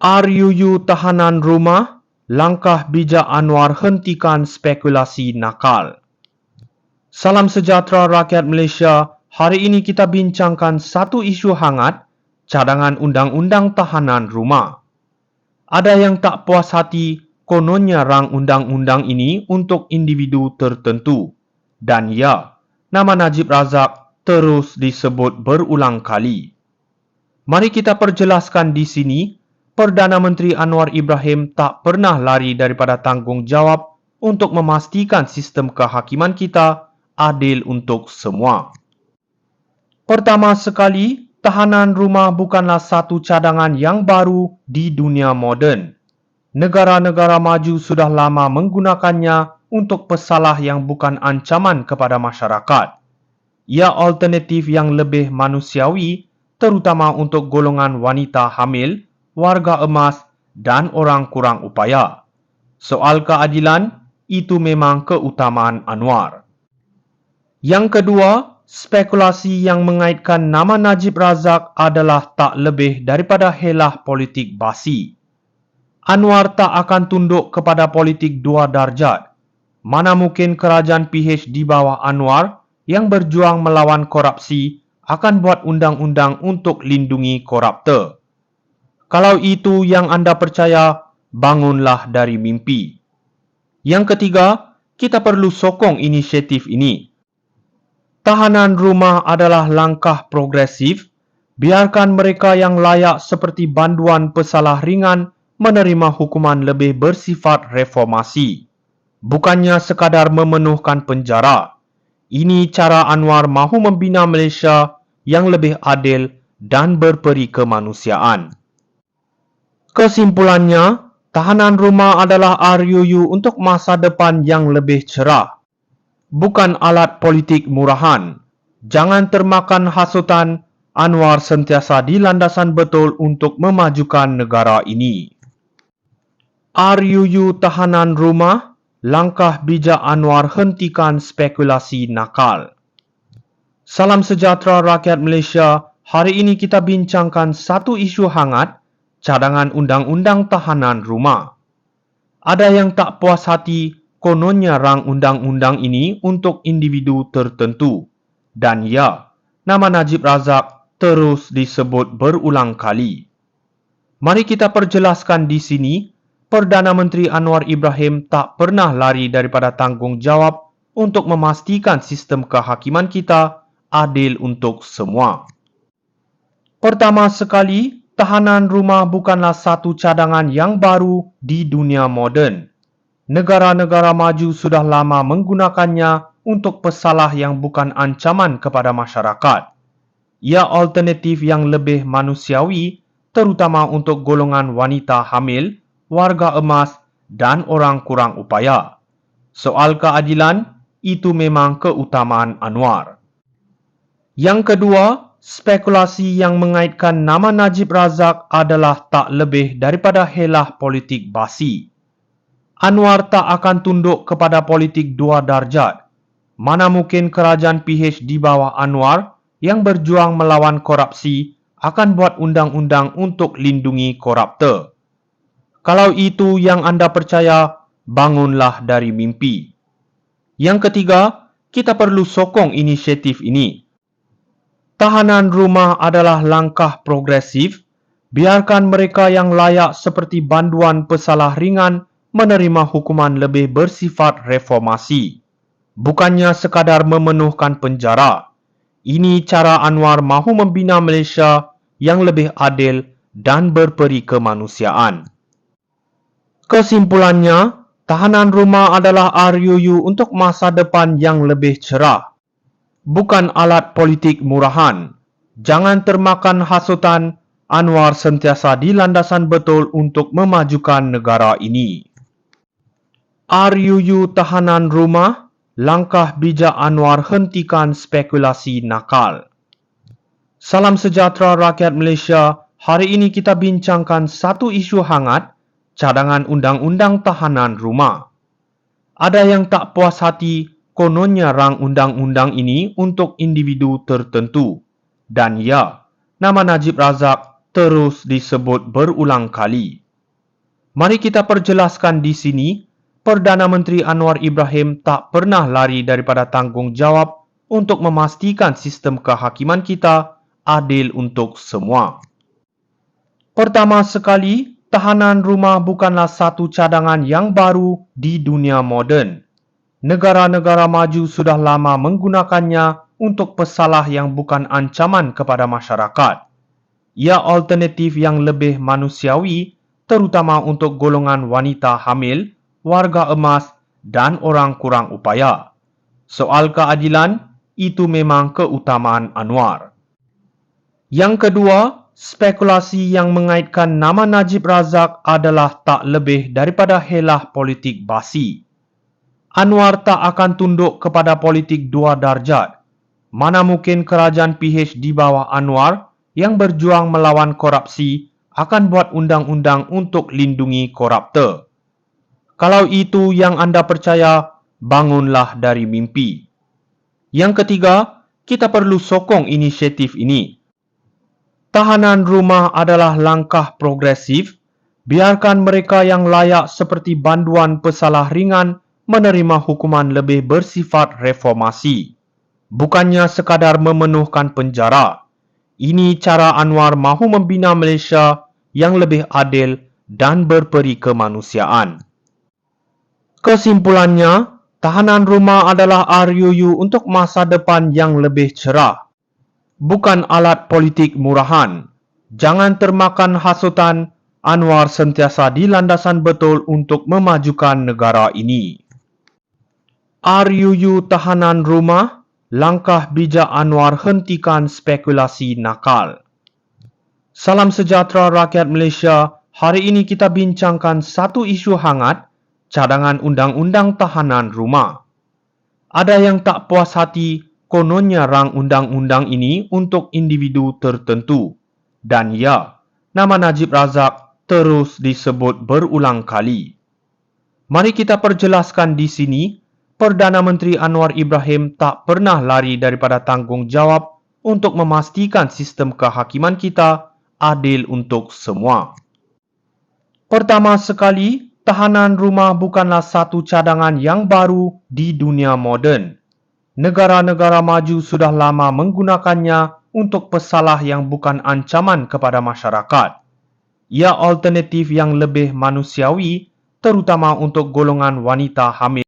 RUU tahanan rumah, langkah bijak Anwar hentikan spekulasi nakal. Salam sejahtera rakyat Malaysia, hari ini kita bincangkan satu isu hangat, cadangan undang-undang tahanan rumah. Ada yang tak puas hati, kononnya rang undang-undang ini untuk individu tertentu. Dan ya, nama Najib Razak terus disebut berulang kali. Mari kita perjelaskan di sini, Perdana Menteri Anwar Ibrahim tak pernah lari daripada tanggungjawab untuk memastikan sistem kehakiman kita adil untuk semua. Pertama sekali, tahanan rumah bukanlah satu cadangan yang baru di dunia moden. Negara-negara maju sudah lama menggunakannya untuk pesalah yang bukan ancaman kepada masyarakat. Ia alternatif yang lebih manusiawi, terutama untuk golongan wanita hamil, warga emas dan orang kurang upaya. Soal keadilan, itu memang keutamaan Anwar. Yang kedua, spekulasi yang mengaitkan nama Najib Razak adalah tak lebih daripada helah politik basi. Anwar tak akan tunduk kepada politik dua darjat. Mana mungkin kerajaan PH di bawah Anwar yang berjuang melawan korupsi akan buat undang-undang untuk lindungi koruptor. Kalau itu yang anda percaya, bangunlah dari mimpi. Yang ketiga, kita perlu sokong inisiatif ini. Tahanan rumah adalah langkah progresif. Biarkan mereka yang layak seperti banduan pesalah ringan menerima hukuman lebih bersifat reformasi. Bukannya sekadar memenuhkan penjara. Ini cara Anwar mahu membina Malaysia yang lebih adil dan berperi kemanusiaan. Kesimpulannya, tahanan rumah adalah RUU untuk masa depan yang lebih cerah. Bukan alat politik murahan. Jangan termakan hasutan, Anwar sentiasa di landasan betul untuk memajukan negara ini. RUU tahanan rumah, langkah bijak Anwar hentikan spekulasi nakal. Salam sejahtera rakyat Malaysia, hari ini kita bincangkan satu isu hangat, cadangan undang-undang tahanan rumah. Ada yang tak puas hati, kononnya rang undang-undang ini untuk individu tertentu. Dan ya, nama Najib Razak terus disebut berulang kali. Mari kita perjelaskan di sini, Perdana Menteri Anwar Ibrahim tak pernah lari daripada tanggungjawab untuk memastikan sistem kehakiman kita adil untuk semua. Pertama sekali, tahanan rumah bukanlah satu cadangan yang baru di dunia moden. Negara-negara maju sudah lama menggunakannya untuk pesalah yang bukan ancaman kepada masyarakat. Ia alternatif yang lebih manusiawi, terutama untuk golongan wanita hamil, warga emas dan orang kurang upaya. Soal keadilan, itu memang keutamaan Anwar. Yang kedua, spekulasi yang mengaitkan nama Najib Razak adalah tak lebih daripada helah politik basi. Anwar tak akan tunduk kepada politik dua darjat. Mana mungkin kerajaan PH di bawah Anwar yang berjuang melawan korupsi akan buat undang-undang untuk lindungi koruptor. Kalau itu yang anda percaya, bangunlah dari mimpi. Yang ketiga, kita perlu sokong inisiatif ini. Tahanan rumah adalah langkah progresif. Biarkan mereka yang layak seperti banduan pesalah ringan menerima hukuman lebih bersifat reformasi. Bukannya sekadar memenuhkan penjara. Ini cara Anwar mahu membina Malaysia yang lebih adil dan berperi kemanusiaan. Kesimpulannya, tahanan rumah adalah RUU untuk masa depan yang lebih cerah. Bukan alat politik murahan. Jangan termakan hasutan, Anwar sentiasa di landasan betul untuk memajukan negara ini. RUU tahanan rumah, langkah bijak Anwar hentikan spekulasi nakal. Salam sejahtera rakyat Malaysia, hari ini kita bincangkan satu isu hangat, cadangan undang-undang tahanan rumah. Ada yang tak puas hati, kononnya rang undang-undang ini untuk individu tertentu. Dan ya, nama Najib Razak terus disebut berulang kali. Mari kita perjelaskan di sini, Perdana Menteri Anwar Ibrahim tak pernah lari daripada tanggungjawab untuk memastikan sistem kehakiman kita adil untuk semua. Pertama sekali, tahanan rumah bukanlah satu cadangan yang baru di dunia moden. Negara-negara maju sudah lama menggunakannya untuk pesalah yang bukan ancaman kepada masyarakat. Ia alternatif yang lebih manusiawi, terutama untuk golongan wanita hamil, warga emas dan orang kurang upaya. Soal keadilan, itu memang keutamaan Anwar. Yang kedua, spekulasi yang mengaitkan nama Najib Razak adalah tak lebih daripada helah politik basi. Anwar tak akan tunduk kepada politik dua darjat. Mana mungkin kerajaan PH di bawah Anwar yang berjuang melawan korupsi akan buat undang-undang untuk lindungi koruptor. Kalau itu yang anda percaya, bangunlah dari mimpi. Yang ketiga, kita perlu sokong inisiatif ini. Tahanan rumah adalah langkah progresif. Biarkan mereka yang layak seperti banduan pesalah ringan menerima hukuman lebih bersifat reformasi. Bukannya sekadar memenuhkan penjara. Ini cara Anwar mahu membina Malaysia yang lebih adil dan berperi kemanusiaan. Kesimpulannya, tahanan rumah adalah RUU untuk masa depan yang lebih cerah. Bukan alat politik murahan. Jangan termakan hasutan, Anwar sentiasa di landasan betul untuk memajukan negara ini. RUU tahanan rumah, langkah bijak Anwar hentikan spekulasi nakal. Salam sejahtera rakyat Malaysia, hari ini kita bincangkan satu isu hangat, cadangan undang-undang tahanan rumah. Ada yang tak puas hati, kononnya rang undang-undang ini untuk individu tertentu. Dan ya, nama Najib Razak terus disebut berulang kali. Mari kita perjelaskan di sini, Perdana Menteri Anwar Ibrahim tak pernah lari daripada tanggungjawab untuk memastikan sistem kehakiman kita adil untuk semua. Pertama sekali, tahanan rumah bukanlah satu cadangan yang baru di dunia moden. Negara-negara maju sudah lama menggunakannya untuk pesalah yang bukan ancaman kepada masyarakat. Ia alternatif yang lebih manusiawi, terutama untuk golongan wanita hamil.